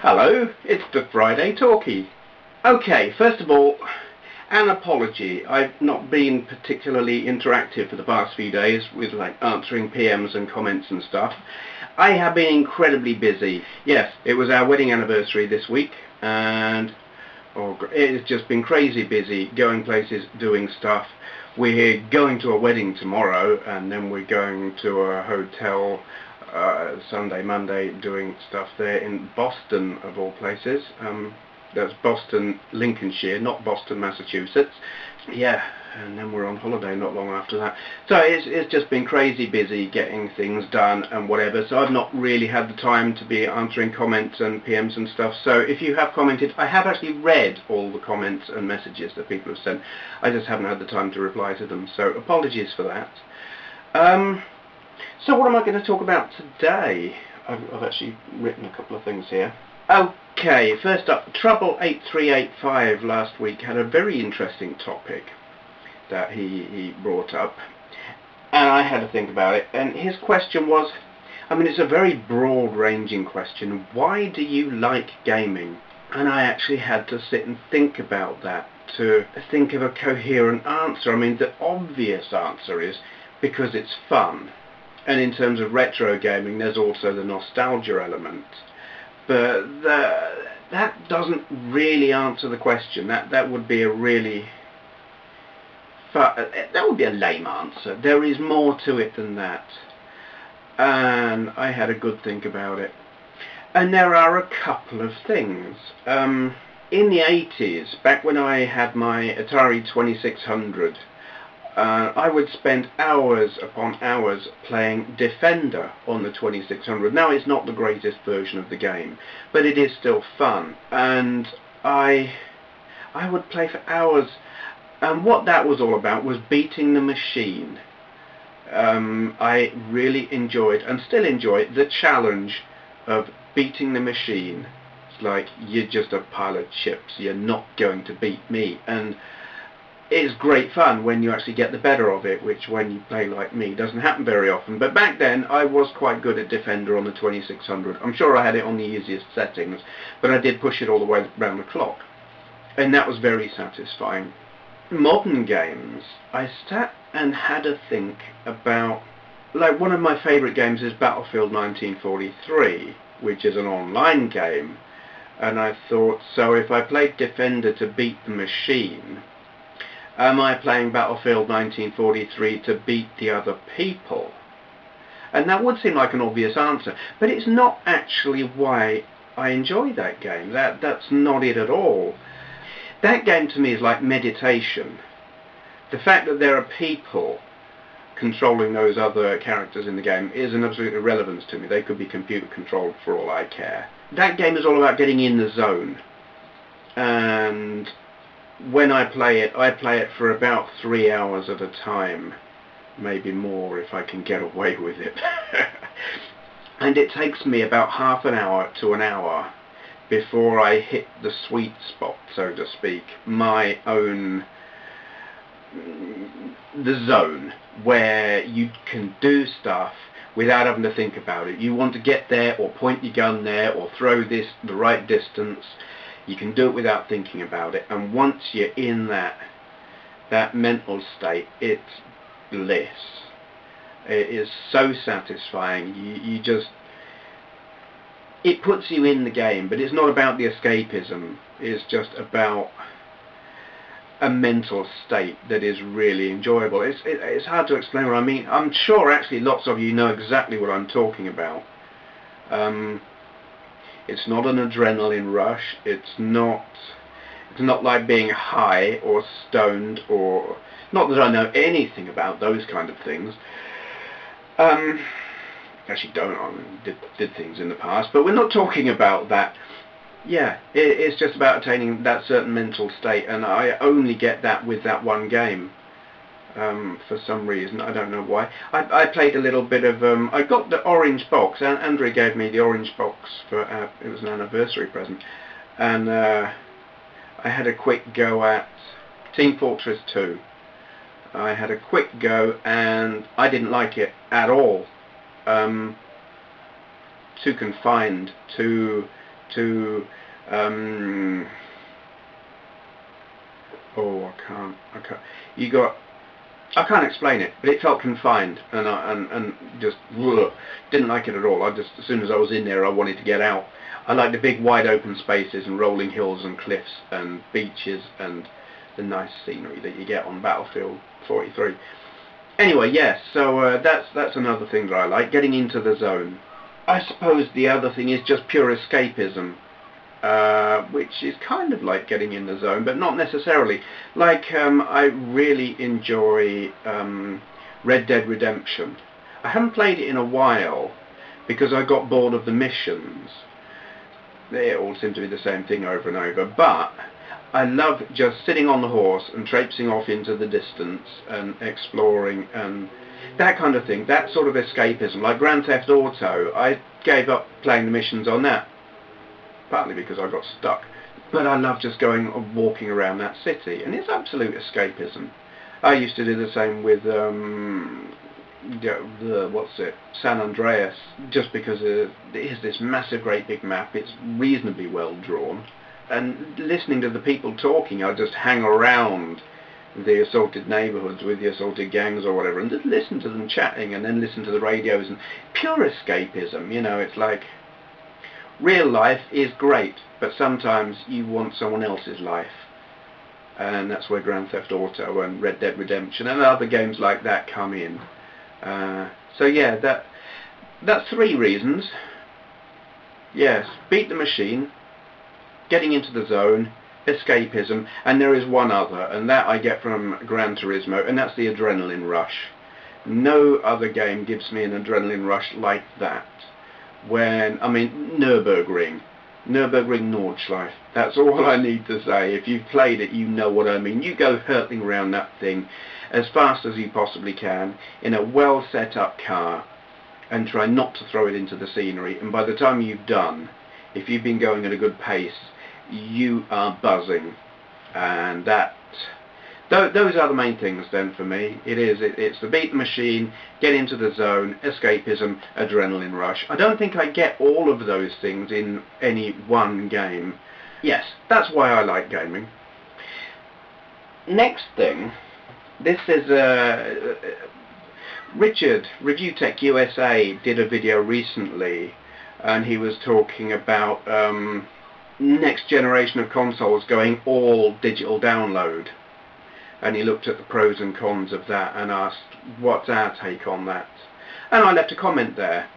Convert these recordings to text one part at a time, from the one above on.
Hello, it's the Friday Talkie. Okay, first of all, an apology. I've not been particularly interactive for the past few days with answering PMs and comments and stuff. I have been incredibly busy. Yes, it was our wedding anniversary this week, and it's just been crazy busy, going places, doing stuff. We're going to a wedding tomorrow, and then we're going to a hotel Sunday, Monday, doing stuff there in Boston, of all places. That's Boston, Lincolnshire, not Boston, Massachusetts. Yeah, and then we're on holiday not long after that. So it's just been crazy busy getting things done and whatever, so I've not really had the time to be answering comments and PMs and stuff. So if you have commented, I have actually read all the comments and messages that people have sent. I just haven't had the time to reply to them, so apologies for that. So what am I going to talk about today? I've actually written a couple of things here. Okay, first up, Trouble8385 last week had a very interesting topic that he brought up, and I had to think about it. And his question was, it's a very broad-ranging question. Why do you like gaming? And I actually had to sit and think about that to think of a coherent answer. The obvious answer is because it's fun. And in terms of retro gaming, there's also the nostalgia element. But that doesn't really answer the question. That would be a really... that would be a lame answer. There is more to it than that. And I had a good think about it. And there are a couple of things. In the 80s, back when I had my Atari 2600, I would spend hours upon hours playing Defender on the 2600. Now, it's not the greatest version of the game, but it is still fun. And I would play for hours. And what that was all about was beating the machine. I really enjoyed, and still enjoy, the challenge of beating the machine. It's like, you're just a pile of chips. You're not going to beat me. And it's great fun when you actually get the better of it, which when you play like me doesn't happen very often. But back then I was quite good at Defender on the 2600. I'm sure I had it on the easiest settings, but I did push it all the way around the clock, and that was very satisfying. Modern games, I sat and had a think about, one of my favourite games is Battlefield 1943, which is an online game, and I thought, so if I played Defender to beat the machine, am I playing Battlefield 1943 to beat the other people? And that would seem like an obvious answer, but it's not actually why I enjoy that game. That's not it at all. That game to me is like meditation. The fact that there are people controlling those other characters in the game is an absolute irrelevance to me. They could be computer controlled for all I care. That game is all about getting in the zone. And when I play it for about 3 hours at a time, maybe more if I can get away with it. And it takes me about half an hour to an hour before I hit the sweet spot, so to speak, my own, the zone where you can do stuff without having to think about it. You want to get there, or point your gun there, or throw this the right distance. You can do it without thinking about it, and once you're in that mental state, it's bliss. It is so satisfying. You just, it puts you in the game, but it's not about the escapism. It's just about a mental state that is really enjoyable. It's hard to explain what I mean. I'm sure actually lots of you know exactly what I'm talking about. It's not an adrenaline rush. It's not like being high or stoned, or not that I know anything about those kind of things. Actually don't. I did things in the past, but we're not talking about that. Yeah, it's just about attaining that certain mental state, and I only get that with that one game. For some reason, I don't know why. I played a little bit of, I got the orange box, and Andrea gave me the orange box for, it was an anniversary present, and I had a quick go at Team Fortress 2. I had a quick go, and I didn't like it at all. Too confined, too to oh, I can't. You got. I can't explain it, but it felt confined, and just ugh, didn't like it at all. As soon as I was in there, I wanted to get out. I like the big, wide open spaces and rolling hills and cliffs and beaches and the nice scenery that you get on Battlefield 43. Anyway, yes. So that's another thing that I like, getting into the zone. I suppose the other thing is just pure escapism. Which is kind of like getting in the zone, but not necessarily. Like, I really enjoy Red Dead Redemption. I haven't played it in a while because I got bored of the missions. They all seem to be the same thing over and over, but I love just sitting on the horse and traipsing off into the distance and exploring and that kind of thing. That sort of escapism, like Grand Theft Auto. I gave up playing the missions on that, partly because I got stuck, but I love just going and walking around that city, and it's absolute escapism. I used to do the same with San Andreas, just because it is this massive, great big map. It's reasonably well drawn, and listening to the people talking, I just hang around the assaulted neighbourhoods with the assaulted gangs or whatever, and just listen to them chatting, and then listen to the radios, and pure escapism. You know, it's like, real life is great, but sometimes you want someone else's life, and that's where Grand Theft Auto and Red Dead Redemption and other games like that come in. So yeah, that's 3 reasons. Yes, beat the machine, getting into the zone, escapism, and there is one other, and that I get from Gran Turismo, and that's the adrenaline rush. No other game gives me an adrenaline rush like that. Nürburgring Nordschleife, that's all I need to say. If you've played it, you know what I mean. You go hurtling around that thing as fast as you possibly can in a well set up car and try not to throw it into the scenery, and by the time you've done, if you've been going at a good pace, you are buzzing. And those are the main things then for me. It's the beat the machine, get into the zone, escapism, adrenaline rush. I don't think I get all of those things in any one game. Yes, that's why I like gaming. Next thing, this is Richard, Review Tech USA, did a video recently, and he was talking about next generation of consoles going all digital download. And he looked at the pros and cons of that and asked, what's our take on that? And I left a comment there,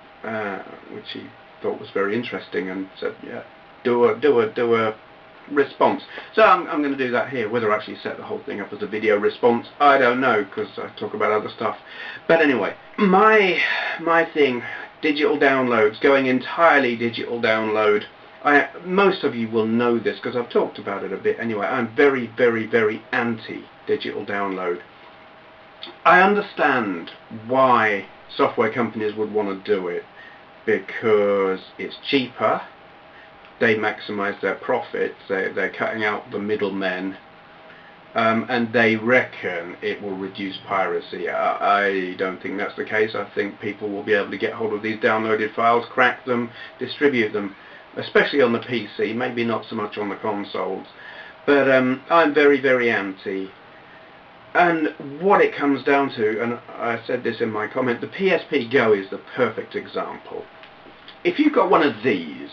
which he thought was very interesting, and said, yeah, do a response. So I'm going to do that here. Whether I actually set the whole thing up as a video response, I don't know, because I talk about other stuff. But anyway, my thing, digital downloads, going entirely digital download. Most of you will know this because I've talked about it a bit anyway. I'm very, very, very anti-digital download. I understand why software companies would want to do it, because it's cheaper, they maximise their profits, they're cutting out the middlemen, and they reckon it will reduce piracy. I don't think that's the case. I think people will be able to get hold of these downloaded files, crack them, distribute them, especially on the PC, maybe not so much on the consoles. But I'm very, very anti. And what it comes down to, and I said this in my comment, the PSP Go is the perfect example. If you've got one of these,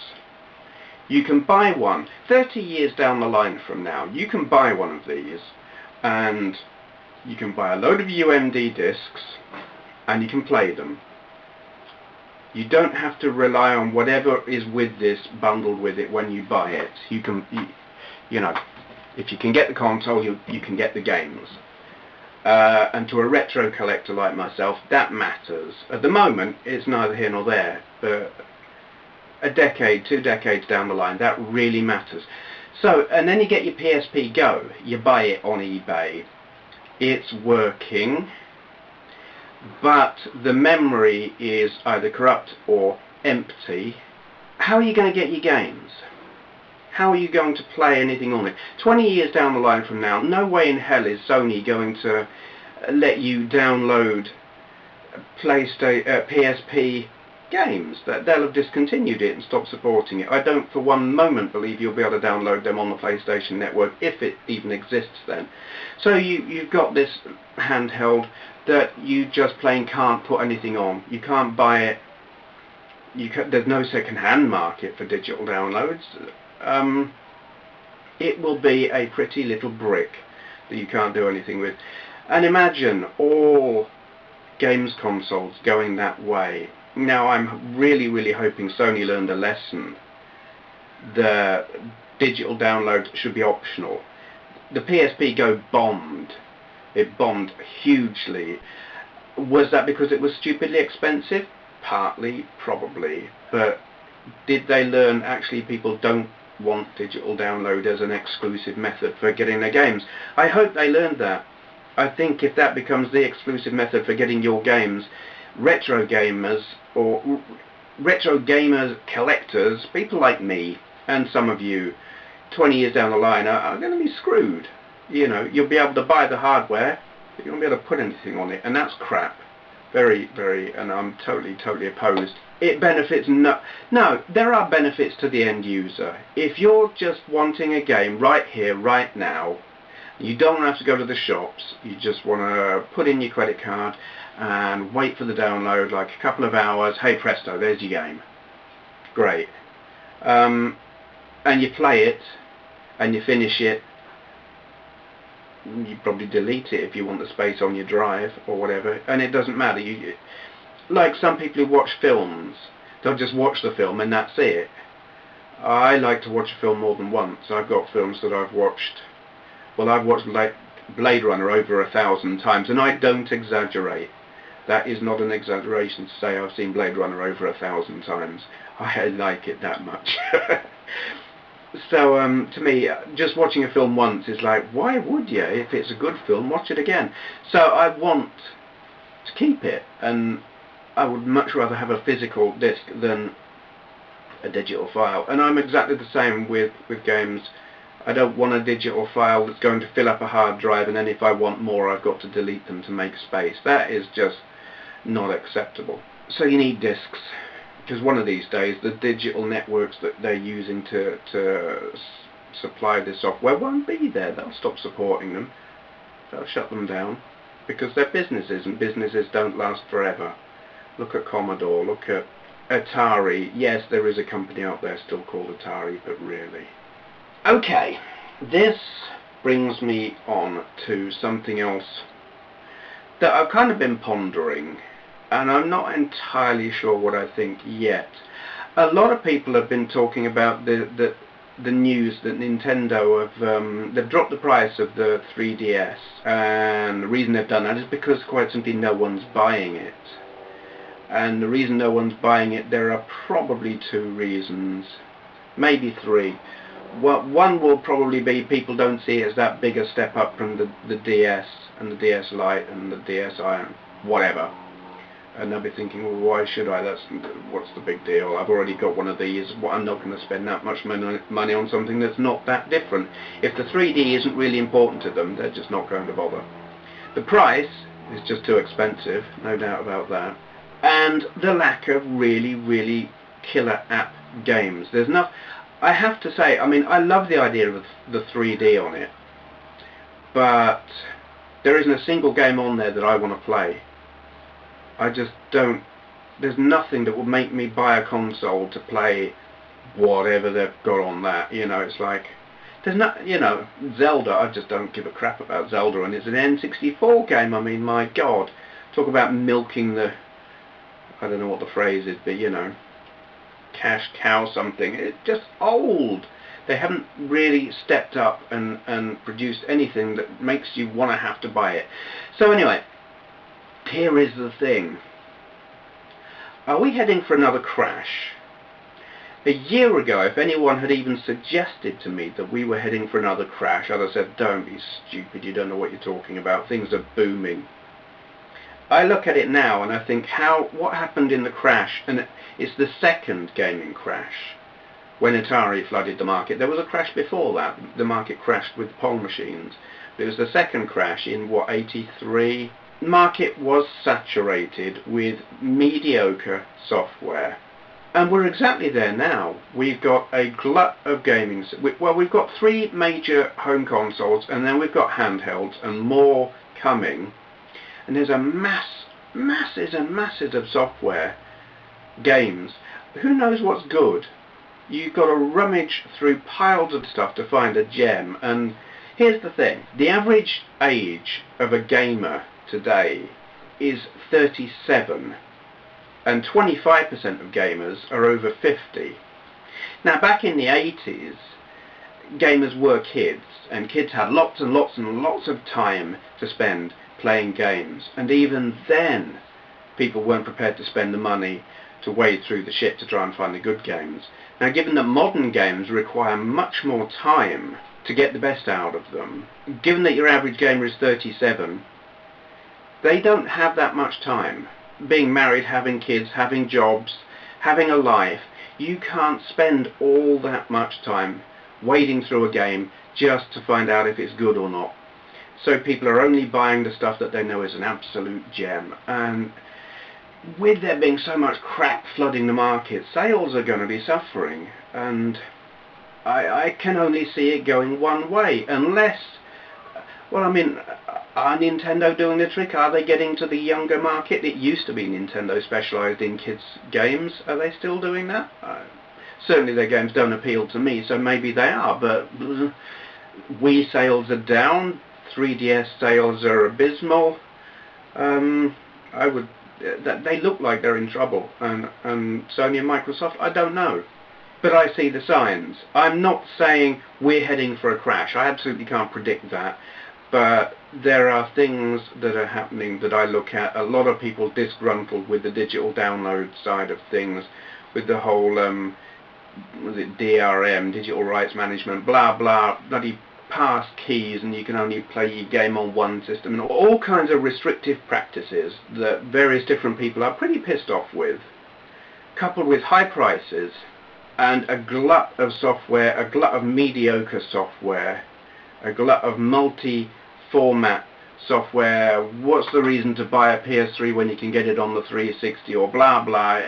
you can buy one 30 years down the line from now. You can buy one of these, and you can buy a load of UMD discs, and you can play them. You don't have to rely on whatever is with this bundled with it when you buy it. You know, if you can get the console, you can get the games. And to a retro collector like myself, that matters. At the moment, it's neither here nor there, but a decade, 2 decades down the line, that really matters. So, and then you get your PSP Go. You buy it on eBay. It's working, but the memory is either corrupt or empty. How are you going to get your games? How are you going to play anything on it? 20 years down the line from now, no way in hell is Sony going to let you download PSP games. They'll have discontinued it and stopped supporting it. I don't for one moment believe you'll be able to download them on the PlayStation Network, if it even exists then. So you've got this handheld that you just plain can't put anything on. You can't buy it. There's no second-hand market for digital downloads. It will be a pretty little brick that you can't do anything with. And imagine all games consoles going that way. Now I'm really hoping Sony learned a lesson. The digital download should be optional. The PSP Go bombed. It bombed hugely. Was that because it was stupidly expensive? Partly, probably. But did they learn actually people don't want digital download as an exclusive method for getting their games? I hope they learned that. I think if that becomes the exclusive method for getting your games, retro gamers or retro gamers collectors, people like me and some of you, 20 years down the line are going to be screwed. You know, you'll be able to buy the hardware, but you won't be able to put anything on it, and that's crap. Very, and I'm totally opposed. It benefits no, there are benefits to the end user. If you're just wanting a game right here, right now, you don't have to go to the shops, you just want to put in your credit card and wait for the download like a couple of hours, hey presto, there's your game. Great. And you play it, and you finish it, you probably delete it if you want the space on your drive or whatever, and it doesn't matter. Like some people who watch films, they'll just watch the film and that's it. I like to watch a film more than once. I've got films that I've watched, well, I've watched Blade Runner over 1,000 times, and I don't exaggerate. That is not an exaggeration to say I've seen Blade Runner over 1,000 times. I like it that much. So to me, just watching a film once is like, why would you? If it's a good film, watch it again. So I want to keep it, and I would much rather have a physical disc than a digital file. And I'm exactly the same with games. I don't want a digital file that's going to fill up a hard drive, and then if I want more I've got to delete them to make space. That is just not acceptable. So you need discs, because one of these days the digital networks that they're using to supply this software won't be there. They'll stop supporting them. They'll shut them down, because they're businesses, and businesses don't last forever. Look at Commodore, look at Atari. Yes, there is a company out there still called Atari, but really. Okay, this brings me on to something else that I've kind of been pondering, and I'm not entirely sure what I think yet. A lot of people have been talking about the news that Nintendo have they've dropped the price of the 3DS, and the reason they've done that is because quite simply no one's buying it. And the reason no one's buying it, there are probably two reasons, maybe three. Well, one will probably be people don't see it as that big a step up from the DS and the DS Lite and the DSi, whatever. And they'll be thinking, well, why should I? What's the big deal? I've already got one of these. I'm not going to spend that much money on something that's not that different. If the 3D isn't really important to them, they're just not going to bother. The price is just too expensive, no doubt about that. And the lack of really killer app games. There's no. I have to say, I mean, I love the idea of the 3D on it, but there isn't a single game on there that I want to play. I just don't. There's nothing that will make me buy a console to play whatever they've got on that. You know, it's like there's not. You know, Zelda. I just don't give a crap about Zelda, and it's an N64 game. I mean, my God, talk about milking the. I don't know what the phrase is, but you know, cash cow something. It's just old. They haven't really stepped up and produced anything that makes you want to have to buy it. So anyway. Here is the thing. Are we heading for another crash? A year ago, if anyone had even suggested to me that we were heading for another crash, I'd have said, don't be stupid, you don't know what you're talking about, things are booming. I look at it now and I think, what happened in the crash? And it's the second gaming crash. When Atari flooded the market, there was a crash before that. The market crashed with Pong machines. It was the second crash in, what, 83? market was saturated with mediocre software. And we're exactly there now. We've got a glut of gaming. Well, we've got 3 major home consoles, and then we've got handhelds, and more coming. And there's a masses and masses of software, games. Who knows what's good? You've got to rummage through piles of stuff to find a gem. And here's the thing. The average age of a gamer today is 37. And 25% of gamers are over 50. Now, back in the 80s, gamers were kids, and kids had lots and lots and lots of time to spend playing games. And even then, people weren't prepared to spend the money to wade through the shit to try and find the good games. Now, given that modern games require much more time to get the best out of them, given that your average gamer is 37, they don't have that much time. Being married, having kids, having jobs, having a life, you can't spend all that much time wading through a game just to find out if it's good or not. So people are only buying the stuff that they know is an absolute gem. And with there being so much crap flooding the market, sales are going to be suffering. And I can only see it going one way, unless, well, I mean, are Nintendo doing the trick? Are they getting to the younger market? It used to be Nintendo specialised in kids' games. Are they still doing that? Certainly their games don't appeal to me, so maybe they are, but Wii sales are down, 3DS sales are abysmal. They look like they're in trouble, and Sony and Microsoft, I don't know. But I see the signs. I'm not saying we're heading for a crash. I absolutely can't predict that. But there are things that are happening that I look at. A lot of people disgruntled with the digital download side of things, with the whole, was it DRM, digital rights management, blah blah, bloody pass keys, and you can only play your game on one system, and all kinds of restrictive practices that various different people are pretty pissed off with, coupled with high prices and a glut of software, a glut of mediocre software, a glut of multi-format software. What's the reason to buy a PS3 when you can get it on the 360, or blah blah.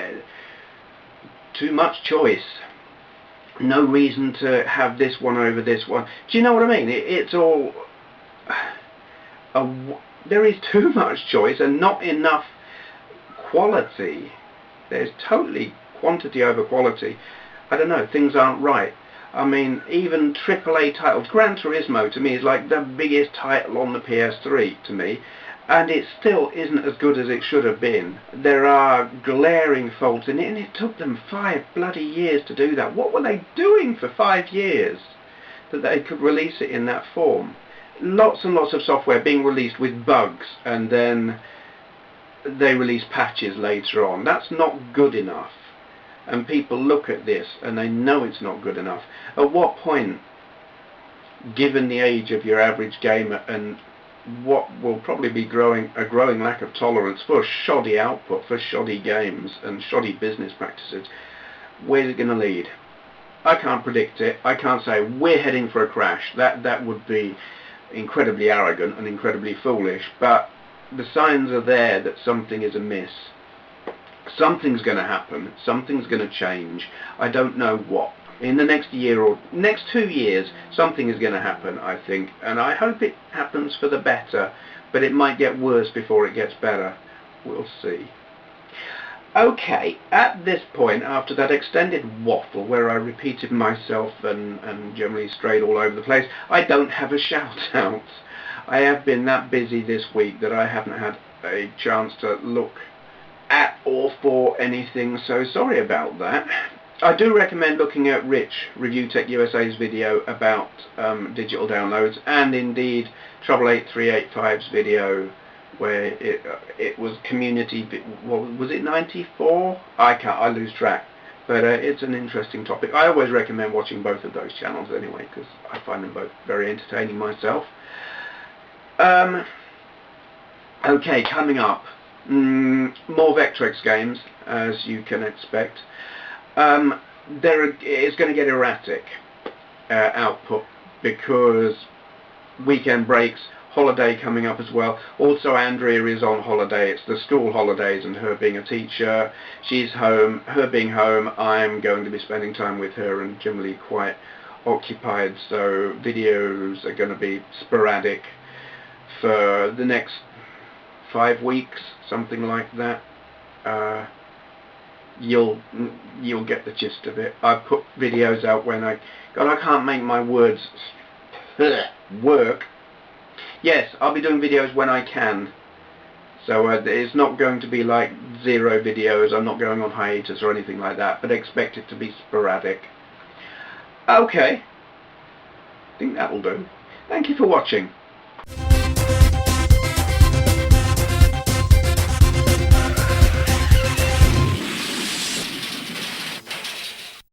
Too much choice. No reason to have this one over this one. Do you know what I mean? It's all... there is too much choice and not enough quality. There's totally quantity over quality. I don't know, things aren't right. I mean, even AAA titles, Gran Turismo to me is like the biggest title on the PS3 to me, and it still isn't as good as it should have been. There are glaring faults in it, and it took them 5 bloody years to do that. What were they doing for 5 years that they could release it in that form? Lots and lots of software being released with bugs, and then they release patches later on. That's not good enough. And people look at this and they know it's not good enough. At what point, given the age of your average gamer and what will probably be a growing lack of tolerance for shoddy output, for shoddy games and shoddy business practices, where's it going to lead? I can't predict it. I can't say we're heading for a crash. That would be incredibly arrogant and incredibly foolish, but the signs are there that something is amiss. Something's going to happen. Something's going to change. I don't know what. In the next year or next 2 years, something is going to happen, I think. And I hope it happens for the better. But it might get worse before it gets better. We'll see. Okay, at this point, after that extended waffle where I repeated myself and generally strayed all over the place, I don't have a shout out. I have been that busy this week that I haven't had a chance to look at or for anything, so sorry about that. I do recommend looking at Rich, Review Tech USA's video about digital downloads, and indeed Trouble8385's video where it was community, what was it, 94? I lose track. But it's an interesting topic. I always recommend watching both of those channels anyway, because I find them both very entertaining myself. Okay, coming up. More Vectrex games, as you can expect. It's going to get erratic output because weekend breaks, holiday coming up as well. Also, Andrea is on holiday. It's the school holidays, and her being a teacher, she's home. Her being home, I'm going to be spending time with her and generally quite occupied, so videos are going to be sporadic for the next 5 weeks, something like that. You'll get the gist of it. I put videos out when I can't make my words work. Yes, I'll be doing videos when I can. So it's not going to be like 0 videos. I'm not going on hiatus or anything like that, but expect it to be sporadic. Okay, I think that'll do. Thank you for watching.